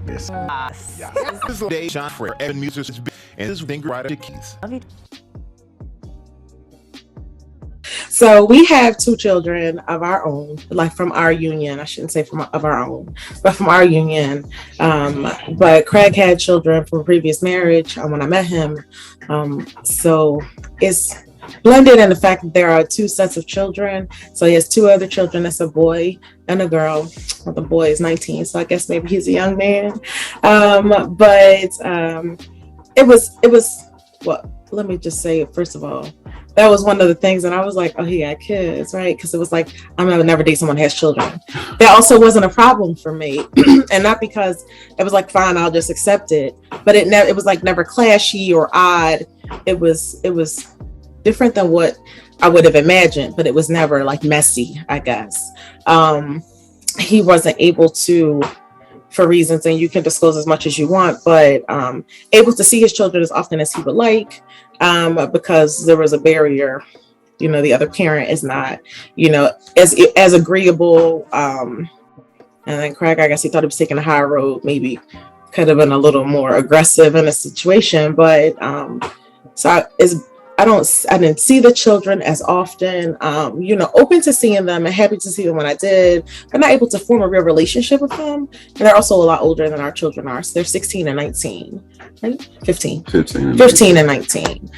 Yes. Yeah. This is Day Sean for Evan Music and this is Finger Rider Keys. So we have two children of our own, like from our union. I shouldn't say of our own, but from our union. But Craig had children from a previous marriage when I met him. So it's blended in the fact that there are two sets of children. So he has two other children. That's a boy and a girl. Well, the boy is 19, so I guess maybe he's a young man. It was well, let me just say, first of all, that was one of the things, and I was like, oh, he got kids, right? Because it was like, I'm gonna never date someone who has children. That also wasn't a problem for me, and not because it was like, fine, I'll just accept it, but it was like never clashy or odd. It was different than what I would have imagined, but it was never like messy, I guess. He wasn't able to, for reasons, and you can disclose as much as you want, but able to see his children as often as he would like, because there was a barrier. The other parent is not, as agreeable. And then Craig, I guess he thought he was taking a high road, maybe could have been a little more aggressive in a situation, but I didn't see the children as often, open to seeing them and happy to see them when I did, but not able to form a real relationship with them. And they're also a lot older than our children are. So they're 16 and 19, right? 15 and 19.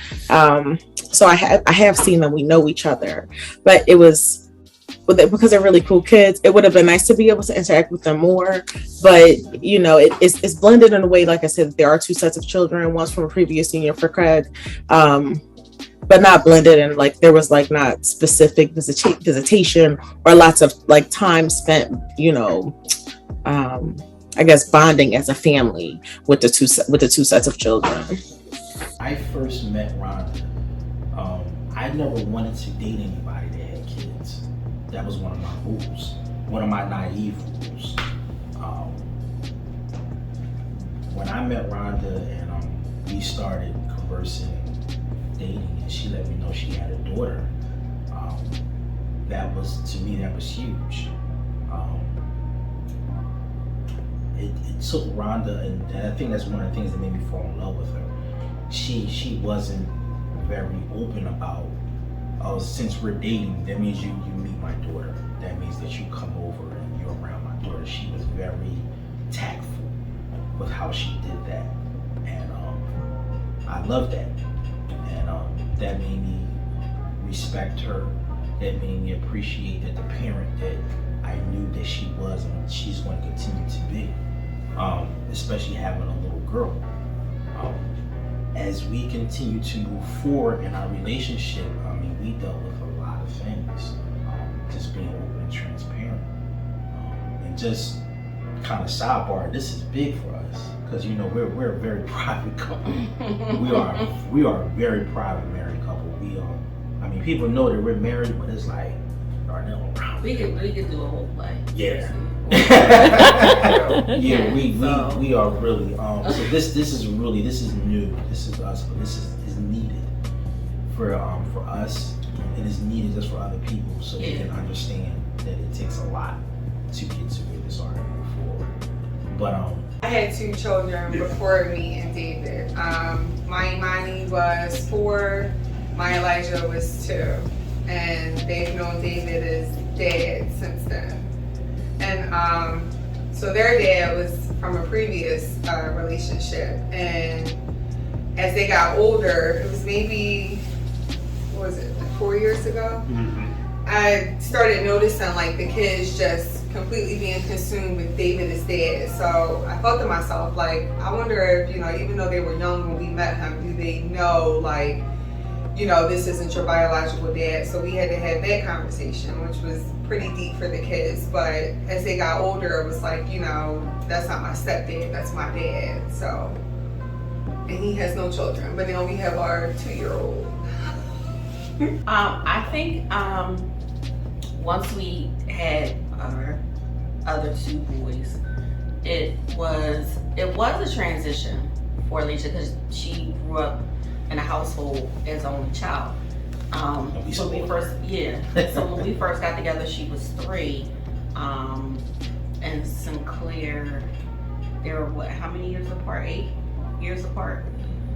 So I have seen them. We know each other, but it was, because they're really cool kids, it would have been nice to be able to interact with them more. But it's blended in a way, like I said, there are two sets of children. One's from a previous union for Craig, but not blended, and like there was like not specific visitation or lots of like time spent, I guess bonding as a family with the two sets of children. I first met Rhonda. I never wanted to date anybody that had kids. That was one of my rules, one of my naive rules. When I met Rhonda and we started conversing, dating, and she let me know she had a daughter, that was huge. It took Rhonda, and I think that's one of the things that made me fall in love with her. She wasn't very open about, oh, since we're dating, that means you meet my daughter. That means that you come over and you're around my daughter. She was very tactful with how she did that, and I love that. And that made me respect her. That made me appreciate that the parent that I knew that she was and she's going to continue to be, especially having a little girl. As we continue to move forward in our relationship, we dealt with a lot of things, just being open and transparent. And just kind of sidebar, this is big for us, because we're a very private couple. we are a very private married couple. People know that we're married, but it's like, Darnell around. We could do a whole play. Yeah. Yeah, we are really so this is new. This is us, but this is needed for us. It is needed just for other people, so they can understand that it takes a lot to get to where this art and move forward. But I had two children before me and David. My Imani was 4, my Elijah was 2, and they've known David as dad since then. And so their dad was from a previous relationship, and as they got older, it was maybe, what was it, like 4 years ago? Mm-hmm. I started noticing like the kids just completely being consumed with David as dad. So I thought to myself, like, I wonder if, even though they were young when we met him, do they know, like, this isn't your biological dad? So we had to have that conversation, which was pretty deep for the kids. But as they got older, it was like, that's not my stepdad, that's my dad. So, and he has no children, but now we have our 2-year-old. I think once we had our other 2 boys, it was a transition for Alicia, because she grew up in a household as only child. So when we first got together, she was 3. and Sinclair, they were what? How many years apart? 8 years apart.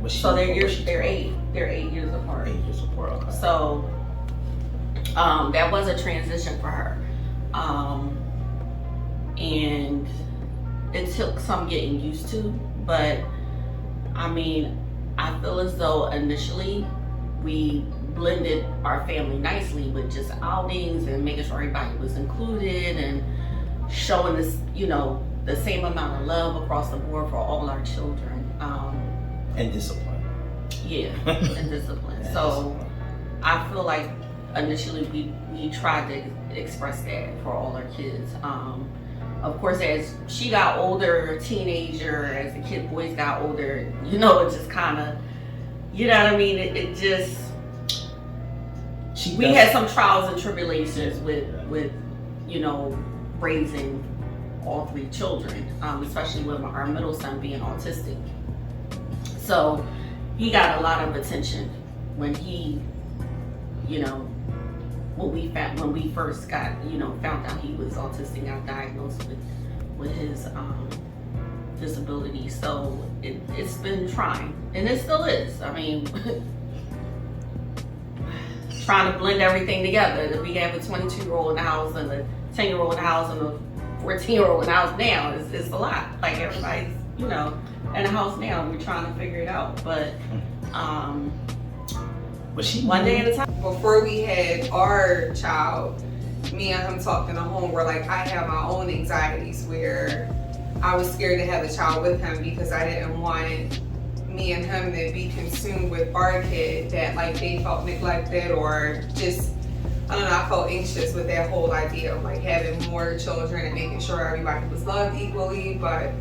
So they're 8 years apart. 8 years apart. Okay. So that was a transition for her, and it took some getting used to. But I mean, I feel as though initially we blended our family nicely with just outings and making sure everybody was included and showing this, you know, the same amount of love across the board for all our children. And discipline. Yeah, and discipline. So I feel like initially we tried to express that for all our kids. Of course, as she got older, teenager, as the boys got older, you know, it just kind of, you know what I mean? It just, we had some trials and tribulations with, you know, raising all 3 children, especially with our middle son being autistic. So he got a lot of attention when he, you know, when we first got, you know, found out he was autistic, got diagnosed with his disability. So it's been trying, and it still is. I mean, trying to blend everything together. We have a 22-year-old in the house and a 10-year-old in the house and a 14-year-old in the house now. It's a lot. Like, everybody's, you know, in the house now. We're trying to figure it out, but one day at a time. Before we had our child, me and him talked in the home where, like, I have my own anxieties where I was scared to have a child with him because I didn't want me and him to be consumed with our kid, that like they felt neglected or just, I don't know, I felt anxious with that whole idea of like having more children and making sure everybody was loved equally, but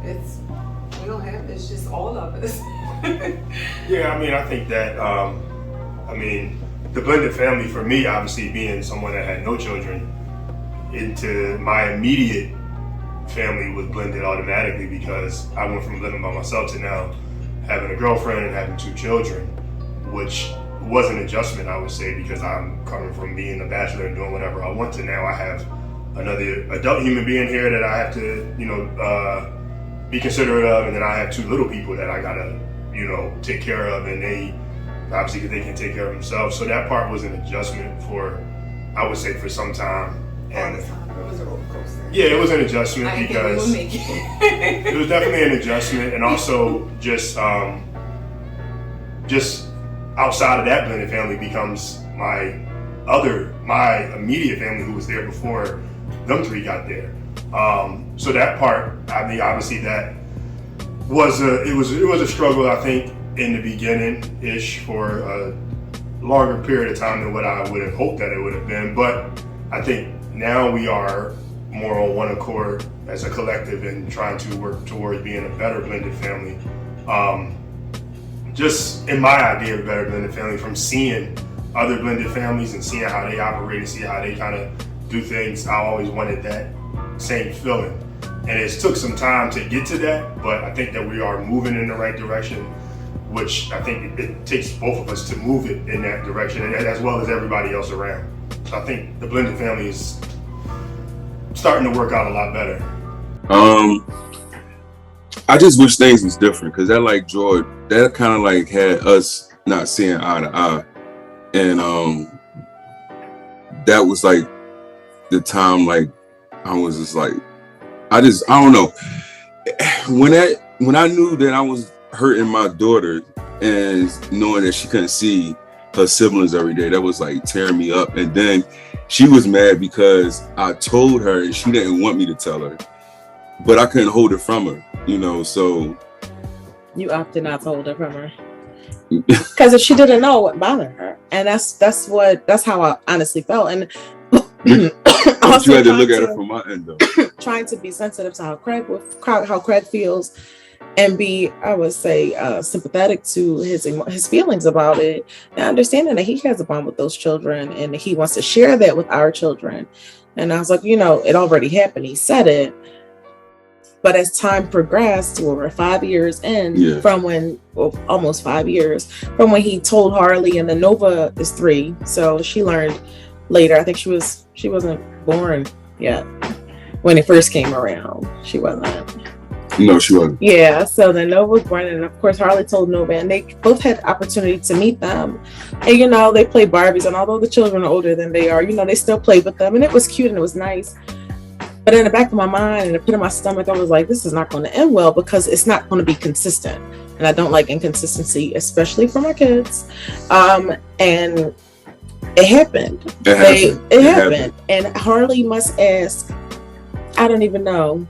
we don't have, it's just all of us. Yeah, I mean, I think that, the blended family for me, obviously being someone that had no children, into my immediate family was blended automatically because I went from living by myself to now having a girlfriend and having 2 children, which was an adjustment, I would say, because I'm coming from being a bachelor and doing whatever I want to now I have another adult human being here that I have to, be considerate of, and then I have 2 little people that I gotta, take care of, and they obviously because they can take care of themselves. So that part was an adjustment for, I would say, for some time. And it was a roller coaster. Yeah, it was an adjustment I because think we would make it. It was definitely an adjustment, and also just outside of that blended family becomes my immediate family who was there before them 3 got there. So that part, I mean, obviously that was it was a struggle, I think, in the beginning-ish for a longer period of time than what I would have hoped that it would have been. But I think now we are more on one accord as a collective and trying to work towards being a better blended family. Just in my idea of a better blended family, from seeing other blended families and seeing how they operate and see how they kind of do things, I always wanted that same feeling. And it took some time to get to that, but I think that we are moving in the right direction, which I think it takes both of us to move it in that direction, and as well as everybody else around. So I think the blended family is starting to work out a lot better. I just wish things was different, because that, like George, that kind of like had us not seeing eye to eye, and that was like the time, like I was just like, I don't know, when I knew that I was hurting my daughter and knowing that she couldn't see her siblings every day, that was like tearing me up. And then she was mad because I told her and she didn't want me to tell her, but I couldn't hold it from her, so. You opted not to hold it from her. Because if she didn't know what bothered her. And that's how I honestly felt. And but you had to look at it from my end though. Trying to be sensitive to how Craig feels, and be, I would say, sympathetic to his feelings about it, and understanding that he has a bond with those children and he wants to share that with our children. And I was like, it already happened. He said it. But as time progressed, we're 5 years in from when, almost 5 years, from when he told Harley, and then Nova is 3. So she learned later. I think she wasn't born yet. when it first came around. She wasn't. No, she wasn't. Yeah, so then Nova was born, and of course Harley told Nova, and they both had the opportunity to meet them. And you know, they play Barbies, and although the children are older than they are, you know, they still played with them, and it was cute and it was nice. But in the back of my mind and the pit of my stomach, I was like, this is not going to end well, because it's not going to be consistent. And I don't like inconsistency, especially for my kids. And it happened. It happened. And Harley must ask, I don't even know,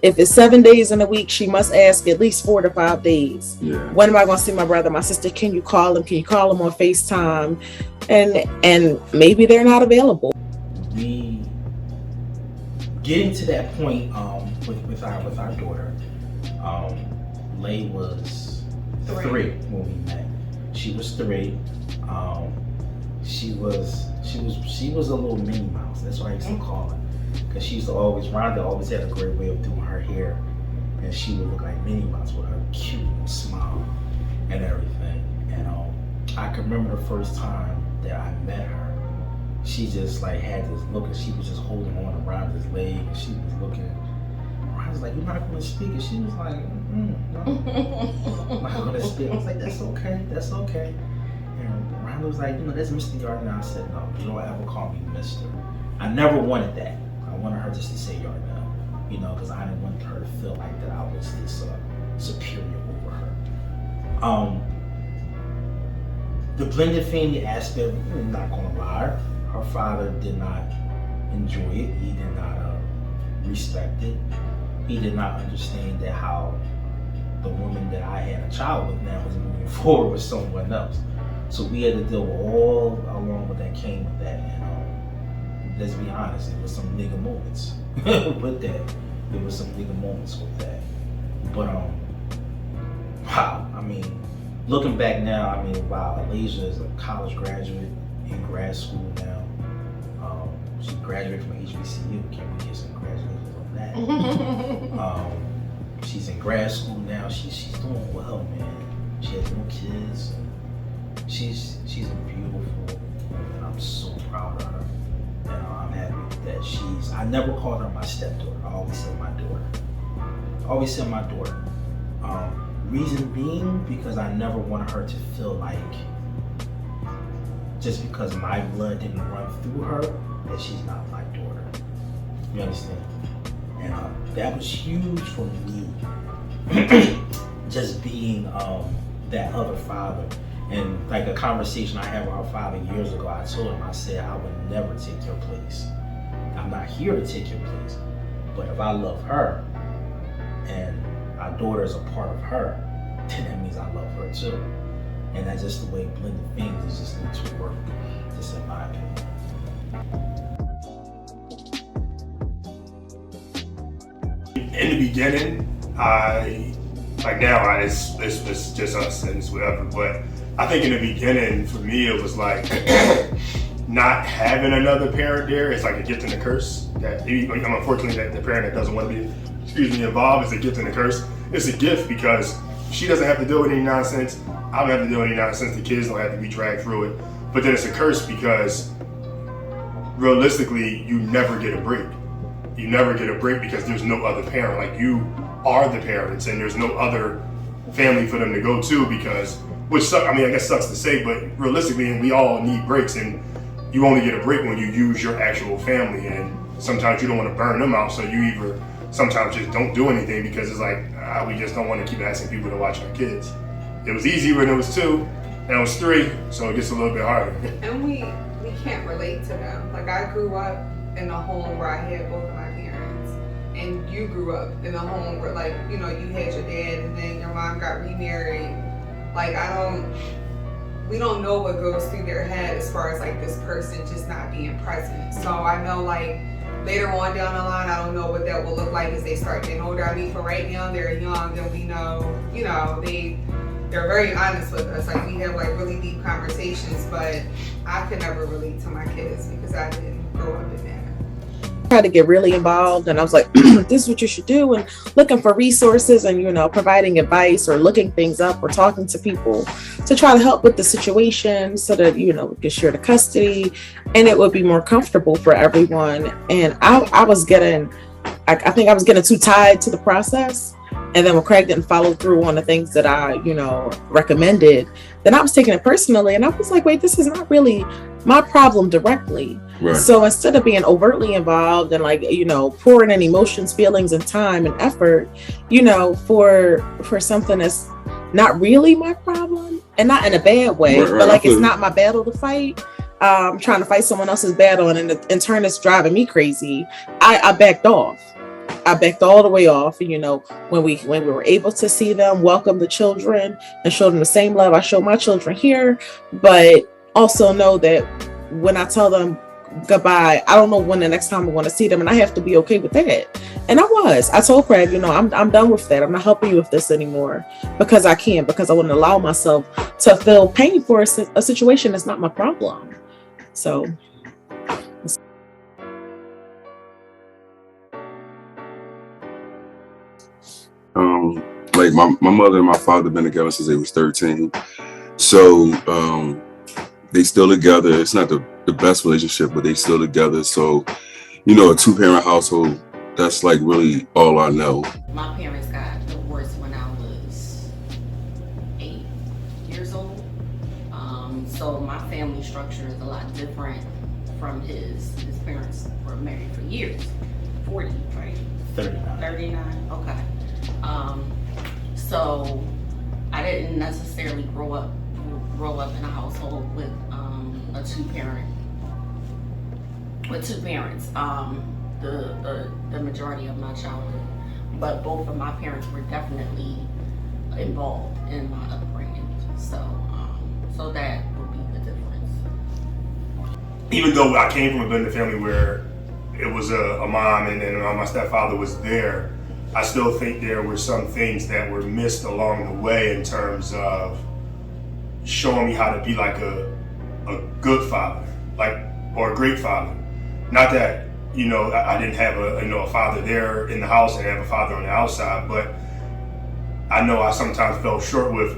if it's 7 days in a week, she must ask at least 4 to 5 days. Yeah. When am I going to see my brother, my sister? Can you call him? Can you call him on FaceTime? And maybe they're not available. We getting to that point with our daughter. Lay was 3 when we met. She was 3. She was a little Minnie Mouse. That's what I used to call her. Because she used to Rhonda always had a great way of doing her hair, and she would look like Minnie Mouse with her cute smile and everything. And I can remember the first time that I met her, she just like had this look, and she was just holding on to Rhonda's leg, and she was looking. Rhonda's like, "You're not going to speak," and she was like, "No, I'm not going to speak." I was like, "That's okay, that's okay." And Rhonda was like, "You know, that's Mr. Yardnell." I said, "No, you don't ever call me Mr." I never wanted that. I wanted her just to say Yardnell, you know, because I didn't want her to feel like that I was this superior over her. The blended family aspect, I'm not going to lie, her father did not enjoy it. He did not respect it. He did not understand that how the woman that I had a child with now was moving forward with someone else. So we had to deal with all along what that came with that. And let's be honest, it was some nigga moments with that. It was some nigga moments with that. But wow, I mean, looking back now, I mean, wow, 𝐿_𝐤𝐜𝐿 is a college graduate in grad school now. She graduated from �HBCU. Can we get some congratulations on that? She's in grad school now. She's doing well, man. She has no kids. She's a beautiful woman. I'm so proud of her. And I'm happy that I never called her my stepdaughter. I always said my daughter. Reason being, because I never wanted her to feel like just because my blood didn't run through her, that she's not my daughter. You understand? And that was huge for me. Just being that other father. And like a conversation I had with her father years ago, I told him, I said, I would never take your place. I'm not here to take your place. But if I love her and our daughter is a part of her, then that means I love her too. And that's just the way blended things just need to work, just in my opinion. In the beginning, it's just us and it's whatever, but I think in the beginning, for me, it was like not having another parent there. It's like a gift and a curse. Unfortunately, that the parent that doesn't want to be, involved is a gift and a curse. It's a gift because she doesn't have to deal with any nonsense. I don't have to deal with any nonsense. The kids don't have to be dragged through it. But then it's a curse because realistically, you never get a break. You never get a break because there's no other parent. Like, you are the parents, and there's no other family for them to go to because. Which sucks, I guess sucks to say, but realistically, and we all need breaks, and you only get a break when you use your actual family, and sometimes you don't want to burn them out, so you either sometimes just don't do anything because it's like, we just don't want to keep asking people to watch our kids. It was easy when it was 2, now it's 3, so it gets a little bit harder. And we can't relate to them. Like, I grew up in a home where I had both of my parents, and you grew up in a home where, like, you know, you had your dad and then your mom got remarried. Like, we don't know what goes through their head as far as like this person just not being present. So I know, like, later on down the line, I don't know what that will look like as they start getting older. I mean, for right now, they're young, and we know, you know, they're very honest with us. Like, we have like really deep conversations, but I could never relate to my kids because I didn't grow up in that. Tried to get really involved, and I was like, this is what you should do, and looking for resources and, you know, providing advice or looking things up or talking to people to try to help with the situation so that, you know, we could share the custody and it would be more comfortable for everyone. And I I think I was getting too tied to the process. And then when Craig didn't follow through on the things that I, recommended, then I was taking it personally. And I was like, wait, this is not really my problem directly. Right. So instead of being overtly involved and pouring in emotions, feelings, and time and effort, for something that's not really my problem, and not in a bad way, right, but it's not my battle to fight. I'm trying to fight someone else's battle, and in turn it's driving me crazy. I backed off. I backed all the way off. When we were able to see them, welcome the children, and show them the same love I show my children here, but also know that when I tell them goodbye, I don't know when the next time I want to see them, and I have to be okay with that. And I told Craig, I'm done with that. I'm not helping you with this anymore because I wouldn't allow myself to feel pain for a situation that's not my problem. So. Like my mother and my father been together since they was 13. So they still together. It's not the best relationship, but they still together. So, a 2-parent household, that's like really all I know. My parents got divorced when I was 8 years old. So my family structure is a lot different from his parents were married for years. 40, right? 39, okay. So I didn't necessarily grow up in a household with two parents. The majority of my childhood, but both of my parents were definitely involved in my upbringing. So that would be the difference. Even though I came from a blended family where it was a mom and my stepfather was there, I still think there were some things that were missed along the way in terms of showing me how to be like a good father, or a great father. Not that, I didn't have a father there in the house and have a father on the outside, but I know I sometimes fell short with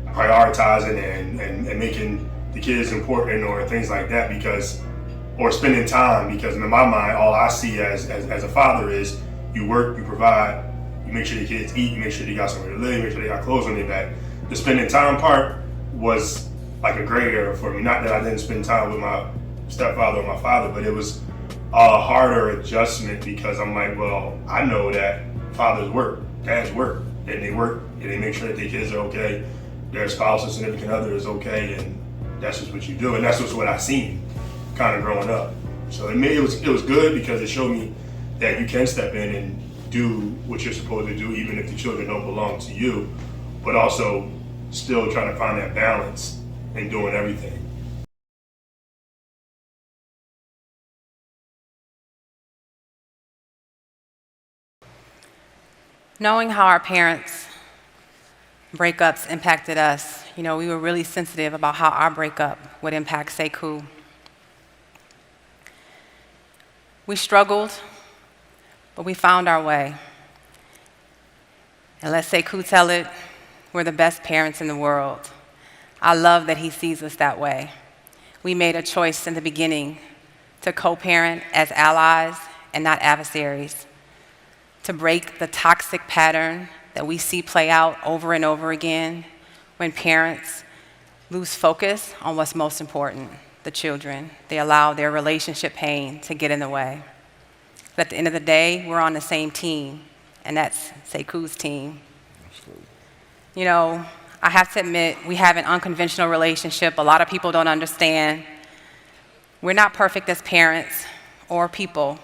prioritizing and making the kids important or things like that or spending time, because in my mind, all I see as a father is you work, you provide, you make sure the kids eat, you make sure they got somewhere to live, you make sure they got clothes on their back. The spending time part was like a gray area for me. Not that I didn't spend time with my stepfather or my father, but it was a harder adjustment because I'm like, well, I know that fathers work, dads work, and they work, and they make sure that their kids are okay, their spouse or significant other is okay, and that's just what you do, and that's just what I seen kind of growing up. So it was good because it showed me that you can step in and do what you're supposed to do, even if the children don't belong to you, but also still trying to find that balance in doing everything. Knowing how our parents' breakups impacted us, we were really sensitive about how our breakup would impact 𝐏𝐤𝐜. We struggled, but we found our way. And let 𝐏𝐤𝐜 tell it, we're the best parents in the world. I love that he sees us that way. We made a choice in the beginning to co-parent as allies and not adversaries, to break the toxic pattern that we see play out over and over again when parents lose focus on what's most important, the children. They allow their relationship pain to get in the way. But at the end of the day, we're on the same team, and that's 𝐏𝐤𝐜's team. I have to admit, we have an unconventional relationship. A lot of people don't understand. We're not perfect as parents or people,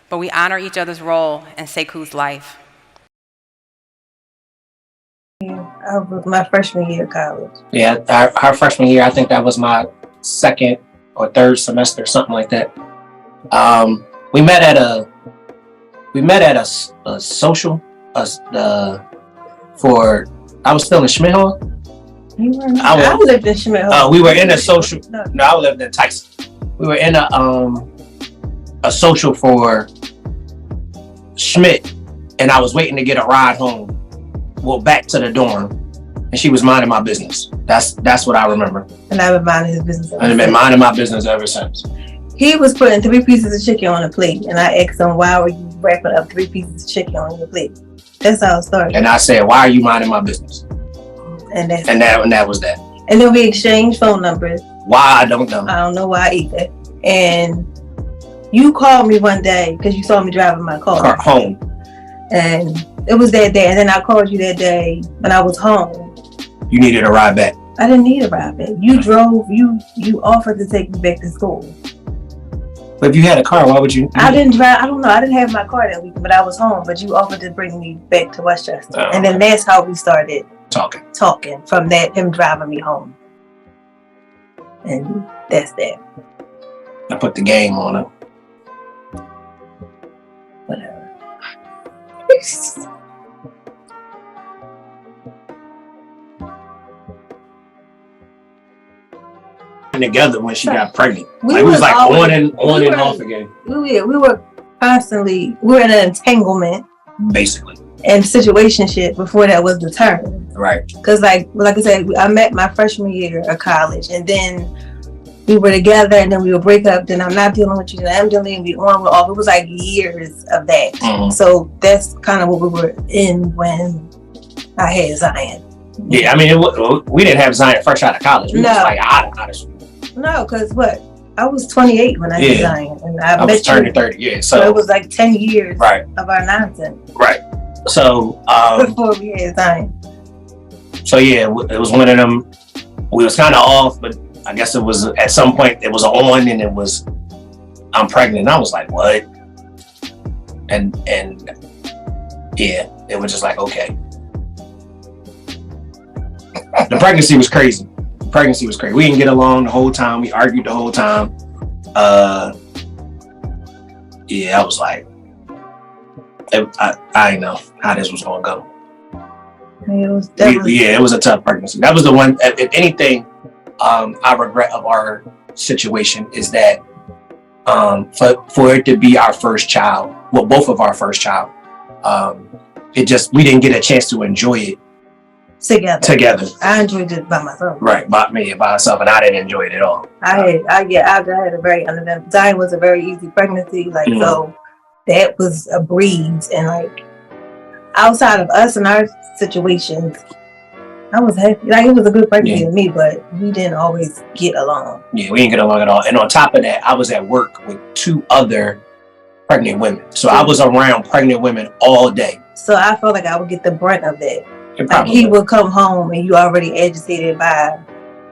but we honor each other's role in 𝐏𝐤𝐜's life. I was my freshman year of college. Yeah, our freshman year, I think that was my second or third semester, something like that. We met at a social for. I was still in Schmidt Hall. I lived in Schmidt Hall. We were in a social. No, I lived in Tyson. We were in a social for Schmidt, and I was waiting to get a ride home. Well, back to the dorm, and she was minding my business. That's what I remember. And I've been minding his business. I've been minding my business ever since. He was putting 3 pieces of chicken on a plate, and I asked him, "Why were you wrapping up 3 pieces of chicken on your plate. That's how it started. And I said, "Why are you minding my business?" And that was that. And then we exchanged phone numbers. Why? I don't know. I don't know why either. And you called me one day because you saw me driving my car home. And it was that day. And then I called you that day when I was home. You needed a ride back. I didn't need a ride back. You drove. You offered to take me back to school. But if you had a car, why would you? I didn't drive. I don't know. I didn't have my car that week, but I was home. But you offered to bring me back to Westchester, and then that's how we started talking. From that, him driving me home, and that's that. I put the game on him. Whatever. Together when she got pregnant. We was like always, on and off again. We were constantly, we were in an entanglement. Basically. And situationship before that was the term. Right. Because like I said, I met my freshman year of college, and then we were together, and then we would break up. Then I'm not dealing with you. Then I'm dealing with you. On with off. It was like years of that. Mm-hmm. So that's kind of what we were in when I had Zion. Yeah, I mean, we didn't have Zion fresh out of college. We was like out of school. No, because what? I was 28 when I had Zion, and I met was turning 30. Yeah, so it was like 10 years of our nonsense. Right. So before we had Zion. So yeah, it was one of them. We was kind of off, but I guess it was at some point it was on, and it was I'm pregnant. And I was like, what? And yeah, it was just like, okay. The pregnancy was crazy. We didn't get along the whole time. We argued the whole time. Yeah, I was like, I didn't know how this was gonna go. It was a tough pregnancy. That was the one. If anything, I regret of our situation is that for it to be our first child, well, both of our first child, we didn't get a chance to enjoy it together. I enjoyed it by myself. Right, by myself, and I didn't enjoy it at all. I had a very Zion was a very easy pregnancy, so that was a breeze, and like outside of us and our situations, I was happy. Like it was a good pregnancy to me, but we didn't always get along. Yeah, we didn't get along at all. And on top of that, I was at work with 2 other pregnant women, so I was around pregnant women all day. So I felt like I would get the brunt of that. Like he would come home and you already agitated by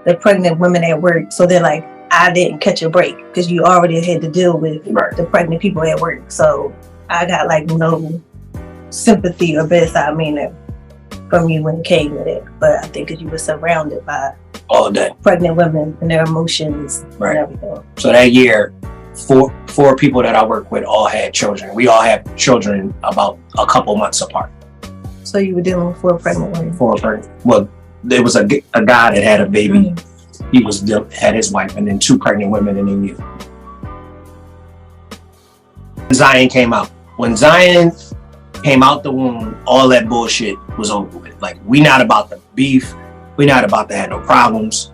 the pregnant women at work. So then like I didn't catch a break because you already had to deal with the pregnant people at work. So I got like no sympathy or bedside manner from you when it came to that. But I think because you were surrounded by all that pregnant women and their emotions and everything. So that year, four people that I work with all had children. We all had children about a couple months apart. So you were dealing with 4 pregnant women? 4 pregnant. Well, there was a guy that had a baby. He had his wife, and then 2 pregnant women, and then you. Zion came out. When Zion came out the womb, all that bullshit was over with. Like, we not about the beef. We not about to have no problems.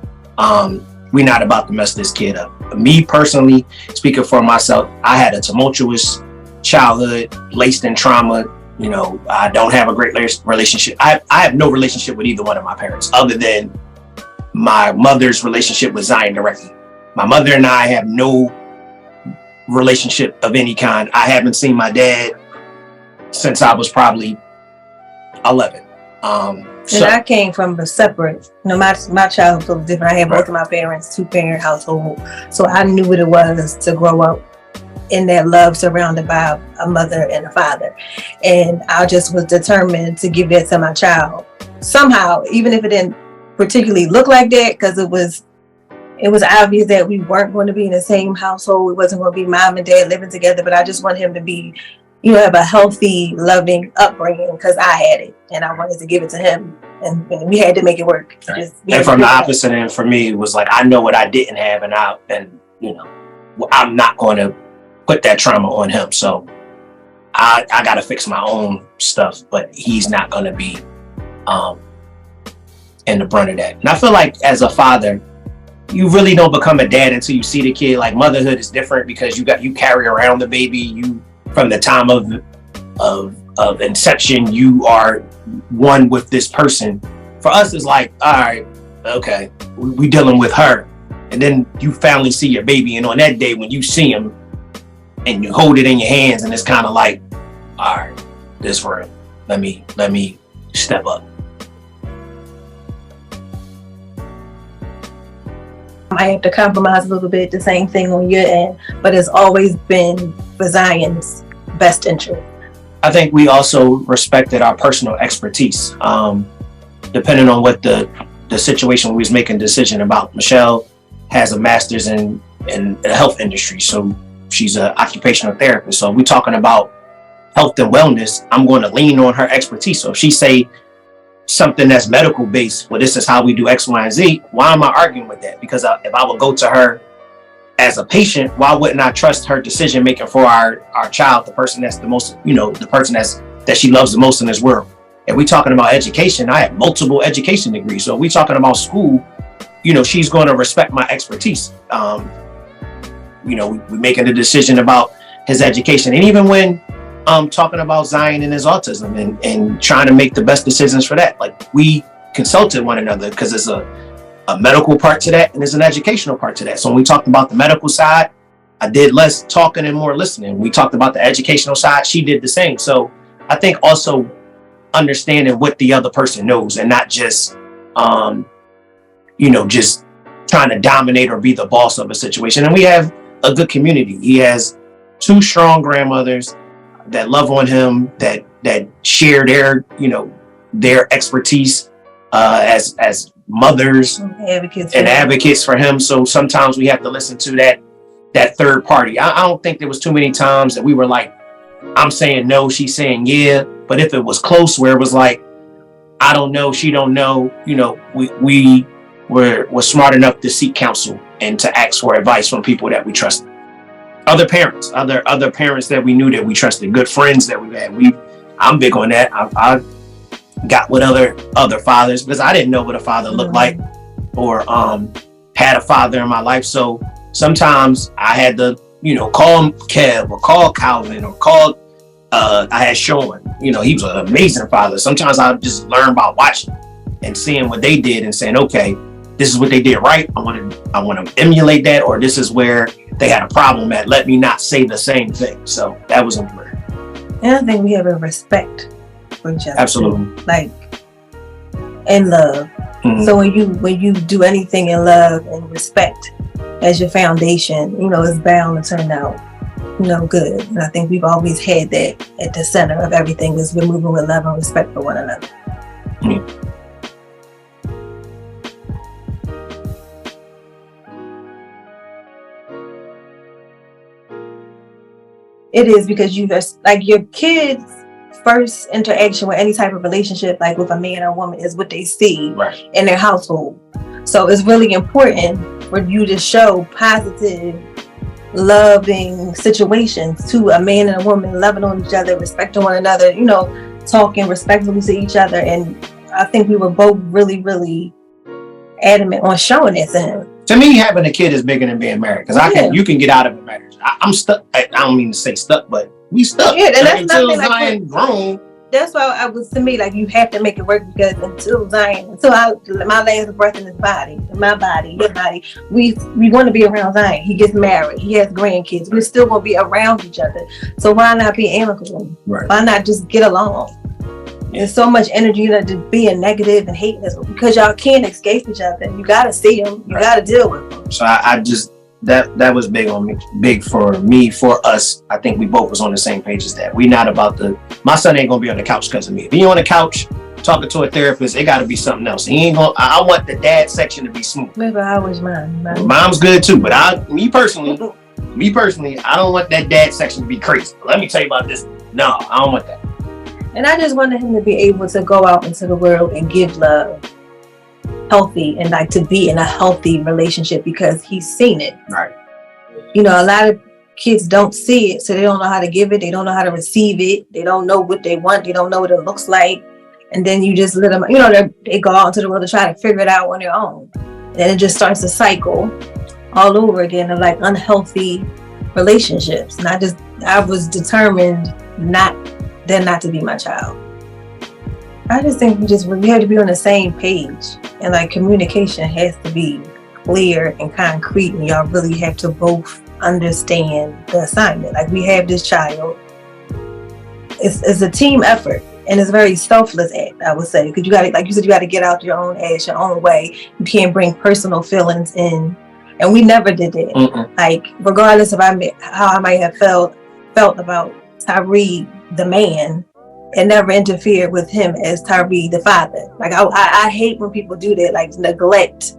We not about to mess this kid up. Me personally, speaking for myself, I had a tumultuous childhood, laced in trauma. You know, I don't have a great relationship. I have no relationship with either one of my parents other than my mother's relationship with Zion directly. My mother and I have no relationship of any kind. I haven't seen my dad since I was probably 11. And I came from a separate, my childhood was different. I had both of my parents, 2-parent household. So I knew what it was to grow up in that love surrounded by a mother and a father. And I just was determined to give that to my child. Somehow, even if it didn't particularly look like that, because it was obvious that we weren't going to be in the same household. It wasn't going to be mom and dad living together, but I just want him to be, have a healthy, loving upbringing because I had it and I wanted to give it to him. And we had to make it work. And from the opposite end, for me, it was like, I know what I didn't have, and I'm not going to put that trauma on him. So I got to fix my own stuff, but he's not going to be in the brunt of that. And I feel like as a father, you really don't become a dad until you see the kid. Like, motherhood is different because you carry around the baby. from the time of inception, you are one with this person. For us, it's like, all right, okay, we dealing with her. And then you finally see your baby. And on that day, when you see him and you hold it in your hands, and it's kind of like, all right, this for it. Let me step up. I have to compromise a little bit, the same thing on your end, but it's always been for Zion's best interest. I think we also respected our personal expertise, depending on what the situation we was making a decision about. Michelle has a master's in the health industry, so she's an occupational therapist. So if we're talking about health and wellness, I'm going to lean on her expertise. So if she say something that's medical based, well, this is how we do X, Y, and Z, why am I arguing with that? Because if I would go to her as a patient, why wouldn't I trust her decision making for our child, the person that's the most, the person that she loves the most in this world? If we talking about education, I have multiple education degrees. So if we talking about school, she's going to respect my expertise. We making a decision about his education. And even when talking about Zion and his autism and trying to make the best decisions for that, like we consulted one another, because there's a medical part to that and there's an educational part to that. So when we talked about the medical side, I did less talking and more listening. We talked about the educational side, she did the same. So I think also understanding what the other person knows and not just just trying to dominate or be the boss of a situation. And we have a good community. He has 2 strong grandmothers that love on him, that share their expertise as mothers and advocates for him. So sometimes we have to listen to that third party. I don't think there was too many times that we were like, I'm saying no, she's saying yeah. But if it was close, where it was like, I don't know, she don't know, we were smart enough to seek counsel and to ask for advice from people that we trusted. Other parents, other parents that we knew that we trusted, good friends that we had. I'm big on that. I got with other fathers because I didn't know what a father looked like or had a father in my life. So sometimes I had to, call Kev or call Calvin or call. I had Sean. He was an amazing father. Sometimes I just learn by watching and seeing what they did and saying, okay, this is what they did right. I want to emulate that, or this is where they had a problem at. Let me not say the same thing. So that was important. And I think we have a respect for each other. Absolutely. Like, and love. Mm-hmm. So when you do anything in love and respect as your foundation, it's bound to turn out, good. And I think we've always had that at the center of everything, is we're moving with love and respect for one another. Mm-hmm. It is, because your kids' first interaction with any type of relationship, like with a man or a woman, is what they see in their household. So it's really important for you to show positive, loving situations to a man and a woman, loving on each other, respecting one another, talking respectfully to each other. And I think we were both really, really adamant on showing it to him. To me, having a kid is bigger than being married, because you can get out of a marriage. I'm stuck. I don't mean to say stuck, but we stuck. Yeah, and that's until nothing Zion grown. That's why I was, to me, like, you have to make it work, because until my last breath in his body, my body, your body, we want to be around Zion. He gets married, he has grandkids. We're still going to be around each other. So why not be amicable? Right. Why not just get along? There's so much energy to being negative and hating us, because y'all can't escape each other. You got to see them. You got to deal with them. So I just, that was big on me, big for me, for us. I think we both was on the same page as that. We not about my son ain't going to be on the couch because of me. If he on the couch talking to a therapist, it got to be something else. He ain't going. I want the dad section to be smooth. Maybe I wish mine. Mom's good too, but me personally, I don't want that dad section to be crazy. Let me tell you about this. No, I don't want that. And I just wanted him to be able to go out into the world and give love, healthy, and like to be in a healthy relationship, because he's seen it. Right. A lot of kids don't see it, so they don't know how to give it. They don't know how to receive it. They don't know what they want. They don't know what it looks like. And then you just let them, they go out into the world to try to figure it out on their own. And then it just starts to cycle all over again of like unhealthy relationships. And I was determined not to be my child. I just think we have to be on the same page, and like communication has to be clear and concrete, and y'all really have to both understand the assignment. Like, we have this child. It's a team effort, and it's a very selfless act, I would say, because you got to, like you said, you got to get out your own ass your own way. You can't bring personal feelings in, and we never did that. Like, regardless of how I might have felt about Tyree the man, it never interfered with him as Tyree the father. Like, I hate when people do that, like neglect,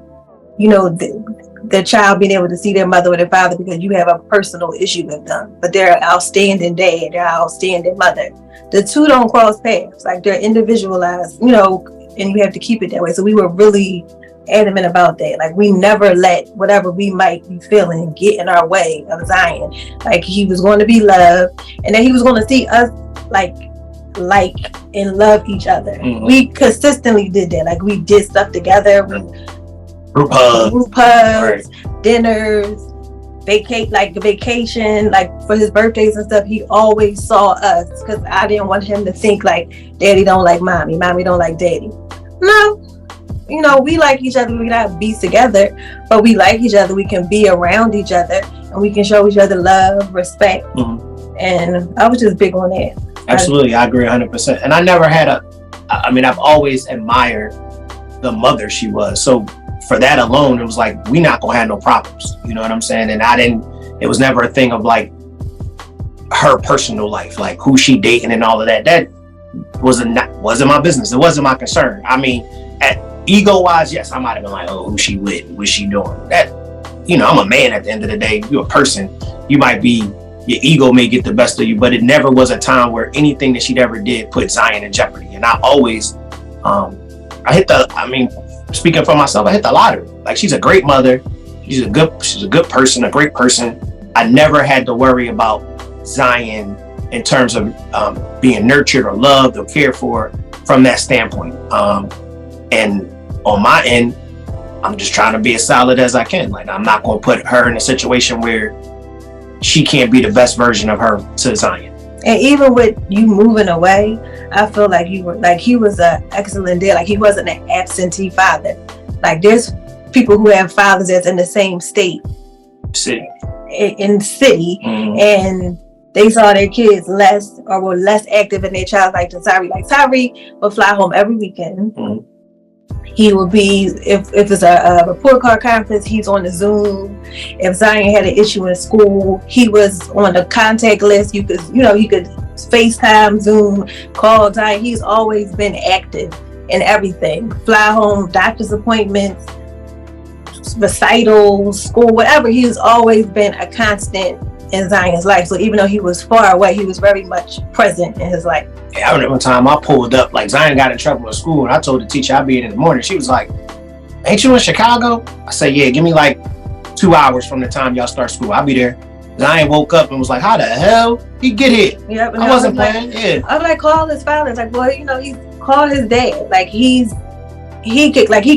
you know, the child being able to see their mother or their father because you have a personal issue with them. But they're an outstanding dad, they're an outstanding mother. The two don't cross paths. Like, they're individualized, you know, and you have to keep it that way. So we were really adamant about that. Like, we never let whatever we might be feeling get in our way of Zion. Like, he was going to be loved, and then he was going to see us like and love each other. We consistently did that. Like, we did stuff together. Group hugs, right. Dinners, vacation, like for his birthdays and stuff. He always saw us, because I didn't want him to think like daddy don't like mommy don't like daddy. No, you know, we like each other. We not be together, but we like each other. We can be around each other, and we can show each other love, respect. And I was just big on that. Absolutely, I agree 100%. And I never had I've always admired the mother she was. So for that alone, it was like, we not gonna have no problems. You know what I'm saying? And it was never a thing of like her personal life, like who she dating and all of that. That wasn't my business. It wasn't my concern. I mean, at ego-wise, yes, I might have been like, oh, who she with? What's she doing? That, you know, I'm a man at the end of the day. You're a person. Your ego may get the best of you, but it never was a time where anything that she'd ever did put Zion in jeopardy. And I always, speaking for myself, I hit the lottery. Like, she's a great mother. She's a good person, a great person. I never had to worry about Zion in terms of being nurtured or loved or cared for from that standpoint. And on my end, I'm just trying to be as solid as I can. Like, I'm not going to put her in a situation where she can't be the best version of her to Zion. And even with you moving away, I feel like he was an excellent dad. Like, he wasn't an absentee father. Like, there's people who have fathers that's in the same city, and they saw their kids less or were less active in their child's life than Tyree. Like, Tyree would fly home every weekend. He would be, if it's a report card conference, he's on the Zoom. If Zion had an issue in school, he was on the contact list. You could FaceTime, Zoom, call Zion. He's always been active in everything. Fly home, doctor's appointments, recitals, school, whatever. He's always been a constant in Zion's life. So even though he was far away, he was very much present in his life. Yeah, I remember one time I pulled up, like, Zion got in trouble in school, and I told the teacher I'd be in the morning. She was like, ain't you in Chicago? I said, yeah, give me like 2 hours from the time y'all start school. I'll be there. Zion woke up and was like, how the hell he get here? Yep, I wasn't playing. Yeah. I was like, call his father. It's like, well, you know, call his dad. Like, you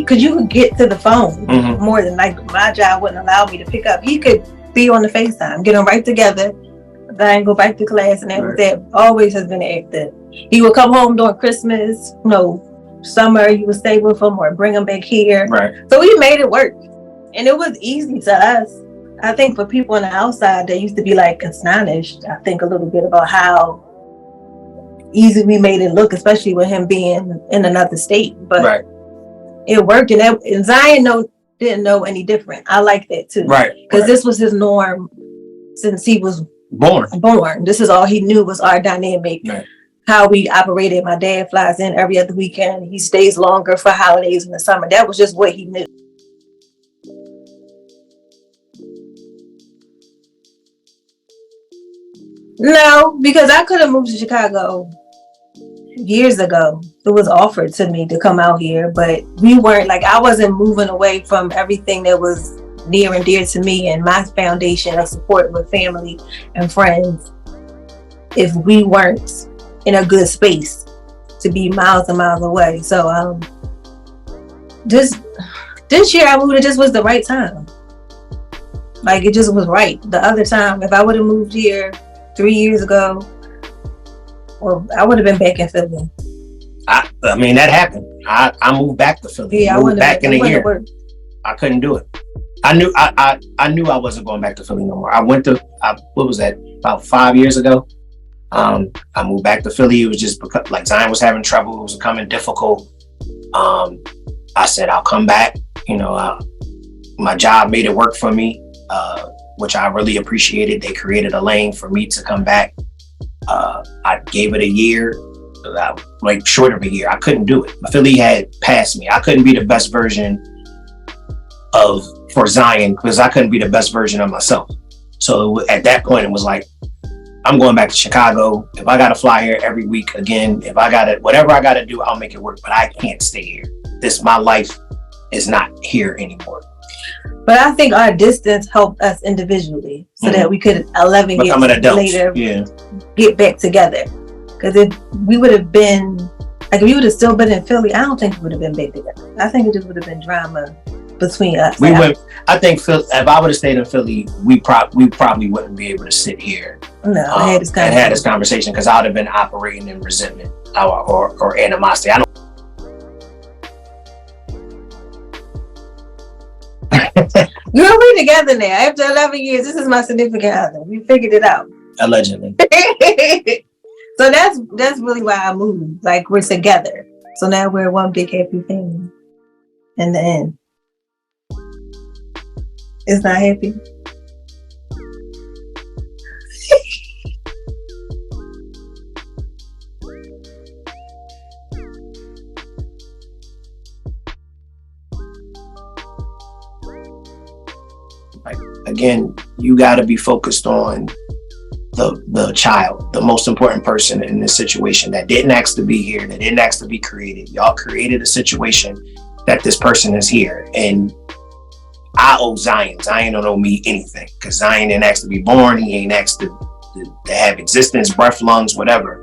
could get to the phone more than, like, my job wouldn't allow me to pick up. He could be on the FaceTime, get them right together, then go back to class, and that was that. Always has been active. He would come home during Christmas, you know, summer, you would stay with him or bring him back here. Right. So we made it work. And it was easy to us. I think for people on the outside, they used to be like astonished, I think, a little bit about how easy we made it look, especially with him being in another state. But it worked, and Zion didn't know any different. I like that too. Right. Because this was his norm since he was born. This is all he knew was our dynamic. Right. How we operated. My dad flies in every other weekend. He stays longer for holidays in the summer. That was just what he knew. No, because I could have moved to Chicago years ago. It was offered to me to come out here, but we weren't, like, I wasn't moving away from everything that was near and dear to me and my foundation of support with family and friends if we weren't in a good space to be miles and miles away. So this year I moved, it just was the right time. Like, it just was right. The other time, if I would have moved here 3 years ago, well, I would have been back in Philly. I mean, that happened. I moved back to Philly. Yeah, I moved back in a year. Work. I couldn't do it. I knew I wasn't going back to Philly no more. What was that? About 5 years ago. I moved back to Philly. It was just because like Zion was having trouble. It was becoming difficult. I said, I'll come back. You know, my job made it work for me, which I really appreciated. They created a lane for me to come back. I gave it a year, like short of a year. I couldn't do it. Philly had passed me. I couldn't be the best version for Zion because I couldn't be the best version of myself. So at that point, it was like, I'm going back to Chicago. If I got to fly here every week again, whatever I got to do, I'll make it work. But I can't stay here. My life is not here anymore. But I think our distance helped us individually so that we could 11 years later get back together. Because if we would have been, like if we would have still been in Philly, I don't think we would have been back together. I think it just would have been drama between us. I think if I would have stayed in Philly, we probably wouldn't be able to sit here and had this conversation because I would have been operating in resentment or animosity. Girl, we're together now. After 11 years, this is my significant other. We figured it out. Allegedly. So that's really why I moved. Like we're together. So now we're one big happy family. In the end. It's not happy. Again, you got to be focused on the child, the most important person in this situation that didn't ask to be here, that didn't ask to be created. Y'all created a situation that this person is here. And I owe Zion. Zion don't owe me anything because Zion didn't ask to be born. He ain't asked to have existence, breath, lungs, whatever.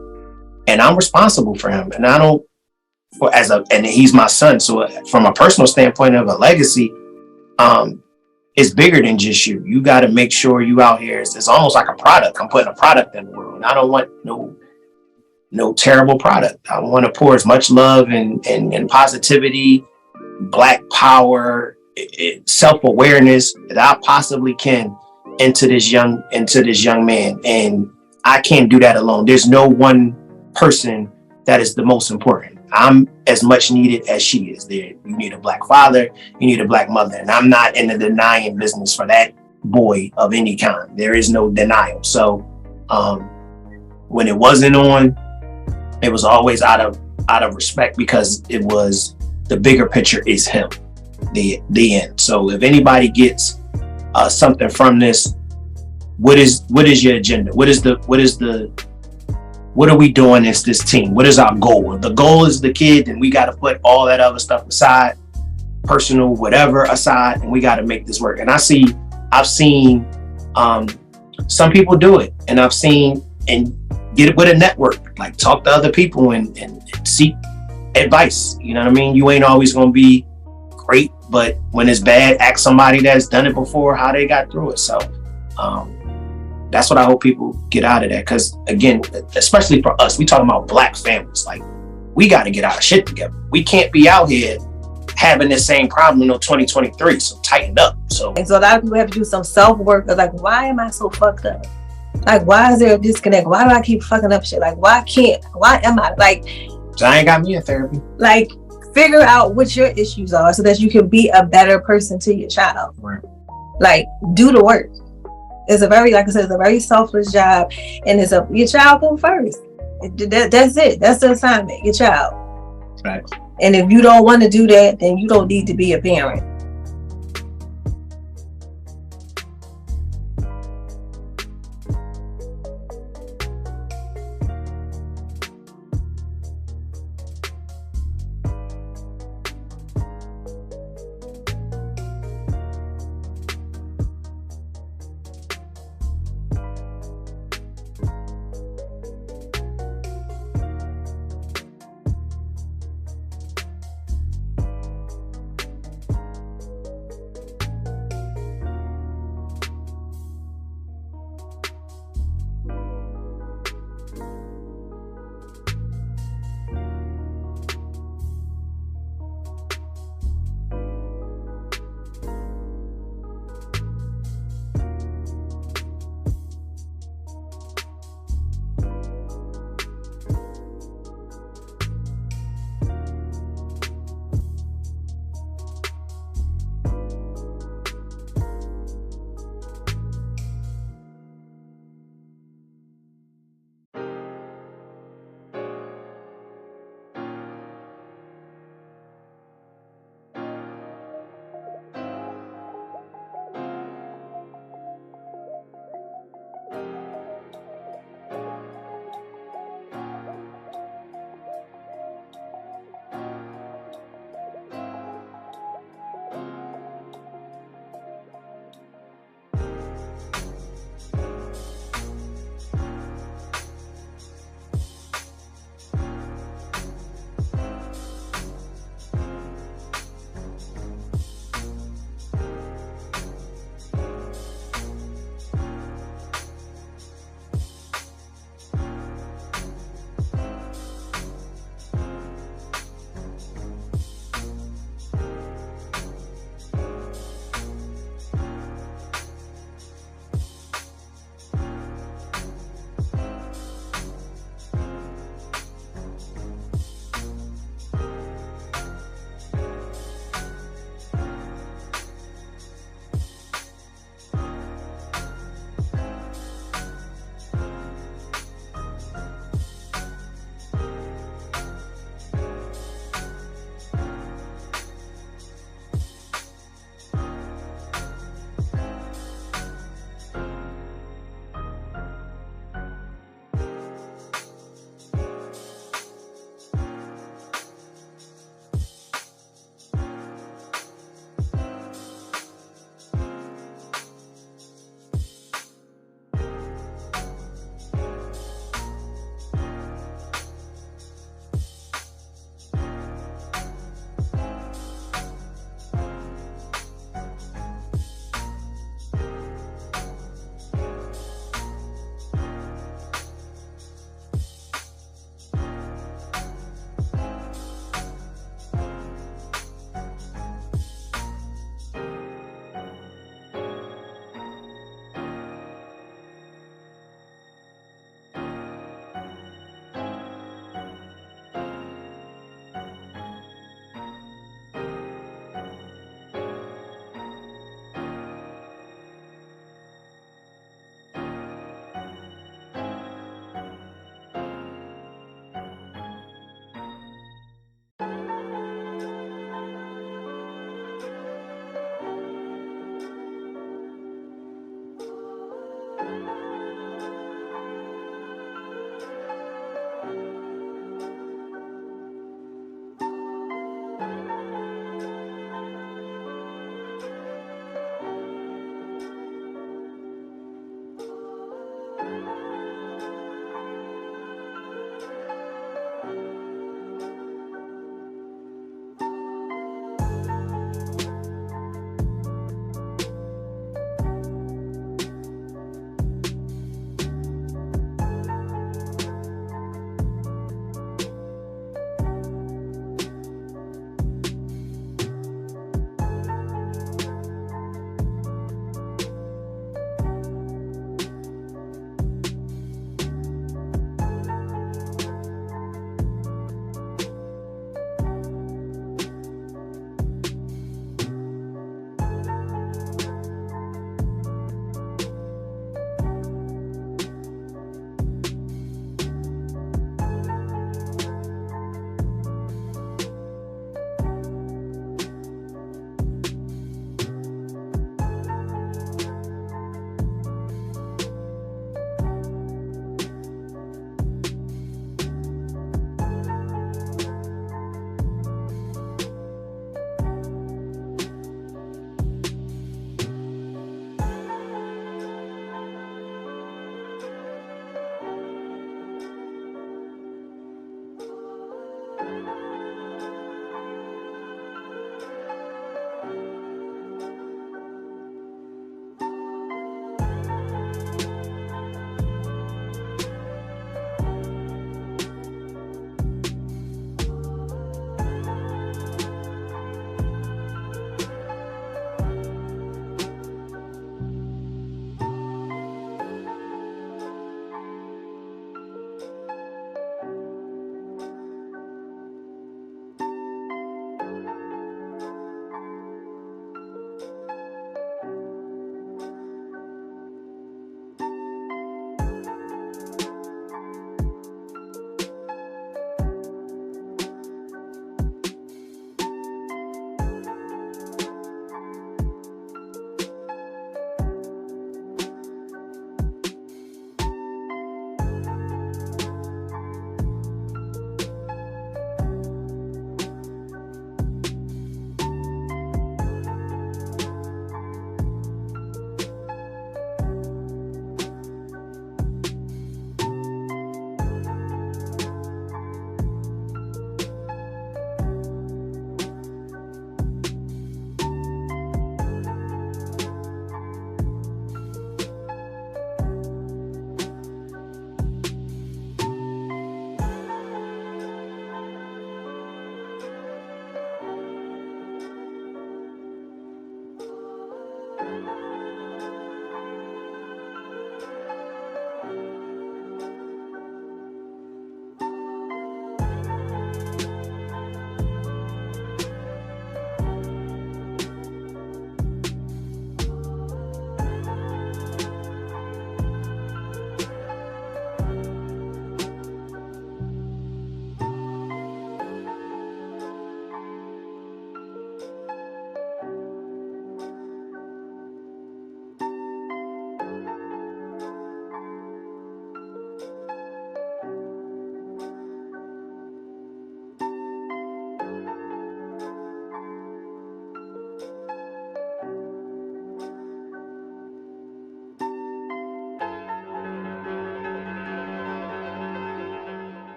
And I'm responsible for him. And and he's my son. So from a personal standpoint of a legacy, it's bigger than just you. You got to make sure you out here. It's almost like a product. I'm putting a product in the world. And I don't want no terrible product. I want to pour as much love and positivity, Black power, self-awareness that I possibly can into this young man. And I can't do that alone. There's no one person that is the most important. I'm as much needed as she is. You need a Black father, you need a Black mother. And I'm not in the denying business for that boy of any kind. There is no denial. So when it wasn't on, it was always out of respect because it was the bigger picture is him, the end. So if anybody gets something from this, what is your agenda? What are we doing as this team? What is our goal? If the goal is the kid, then we got to put all that other stuff aside, personal, whatever aside, and we got to make this work. And I've seen some people do it, and I've seen and get it with a network, like talk to other people and seek advice. You know what I mean? You ain't always going to be great, but when it's bad, ask somebody that's done it before how they got through it. So that's what I hope people get out of that. Because again, especially for us, we talking about Black families. Like we got to get our shit together. We can't be out here having this same problem until 2023. So tighten up. So a lot of people have to do some self-work of like, why am I so fucked up? Like, why is there a disconnect? Why do I keep fucking up shit? Like, why am I like, Zion got me in therapy. Like, figure out what your issues are so that you can be a better person to your child. Right. Like, do the work. It's a very, like I said, it's a very selfless job, and your child come first. That's it. That's the assignment. Your child. Right. And if you don't want to do that, then you don't need to be a parent.